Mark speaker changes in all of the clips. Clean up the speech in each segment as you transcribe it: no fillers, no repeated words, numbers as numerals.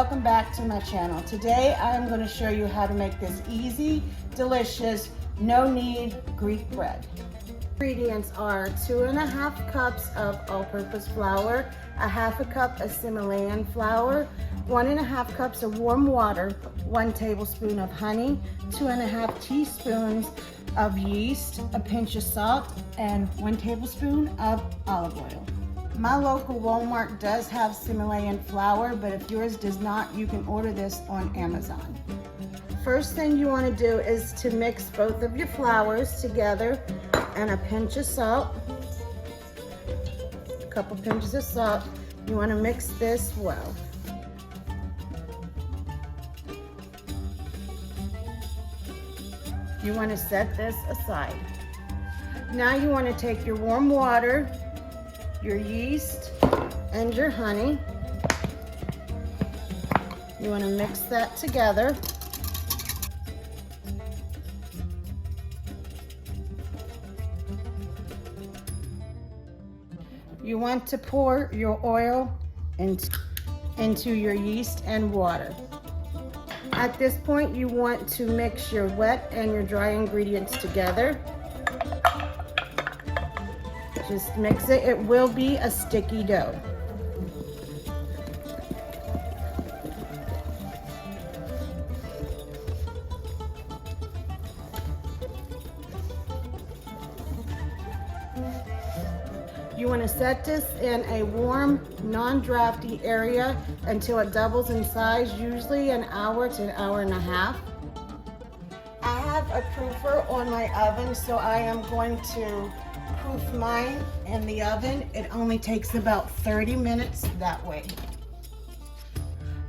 Speaker 1: welcome back to my channel. Today I'm going to show you how to make this easy, delicious, no knead Greek bread. Ingredients are 2½ cups of all-purpose flour, a ½ cup of semolina flour, 1½ cups of warm water, 1 tablespoon of honey, 2½ teaspoons of yeast, a pinch of salt, and 1 tablespoon of olive oil. My local Walmart does have semolina flour, but if yours does not, you can order this on Amazon. First thing you want to do is to mix both of your flours together and a pinch of salt, a couple pinches of salt. You want to mix this well. You want to set this aside. Now you want to take your warm water, your yeast, and your honey. You want to mix that together. You want to pour your oil into your yeast and water. At this point, you want to mix your wet and your dry ingredients together. Just mix it. It will be a sticky dough. You want to set this in a warm, non-drafty area until it doubles in size, usually an hour to an hour and a half. I have a proofer on my oven, so I am going to proof mine in the oven. It only takes about 30 minutes that way.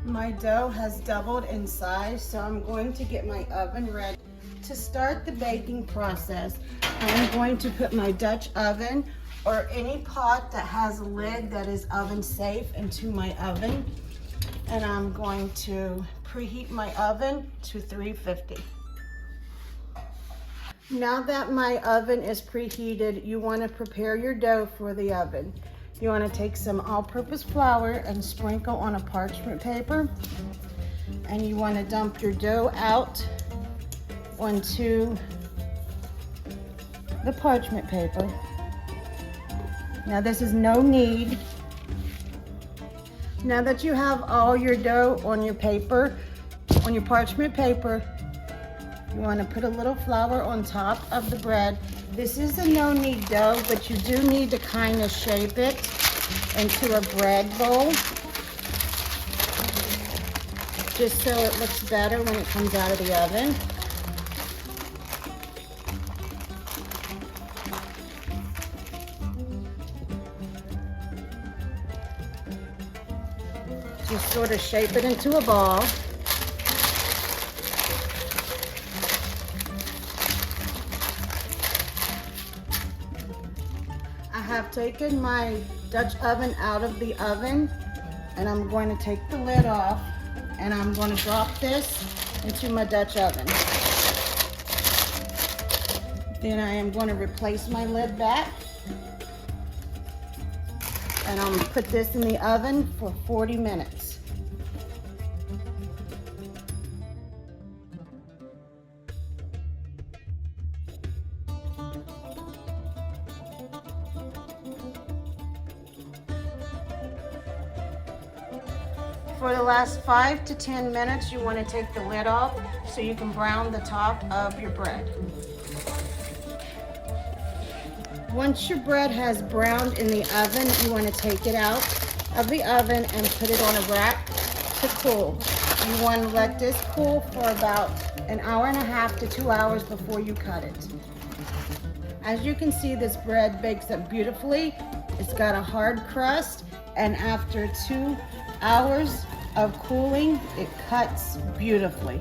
Speaker 1: My dough has doubled in size, so I'm going to get my oven ready. To start the baking process, I'm going to put my Dutch oven or any pot that has a lid that is oven safe into my oven, and I'm going to preheat my oven to 350. Now that my oven is preheated, you want to prepare your dough for the oven. You want to take some all-purpose flour and sprinkle on a parchment paper, and you want to dump your dough out onto the parchment paper. Now this is no knead. Now that you have all your dough on your paper, on your parchment paper, you want to put a little flour on top of the bread. This is a no knead dough, but you do need to kind of shape it into a bread bowl, just so it looks better when it comes out of the oven. Just sort of shape it into a ball. I have taken my Dutch oven out of the oven, and I'm going to take the lid off, and I'm going to drop this into my Dutch oven. Then I am going to replace my lid back, and I'm going to put this in the oven for 40 minutes. For the last 5 to 10 minutes, you want to take the lid off so you can brown the top of your bread. Once your bread has browned in the oven, you want to take it out of the oven and put it on a rack to cool. You want to let this cool for about an hour and a half to 2 hours before you cut it. As you can see, this bread bakes up beautifully. It's got a hard crust, and after 2 hours of cooling, it cuts beautifully.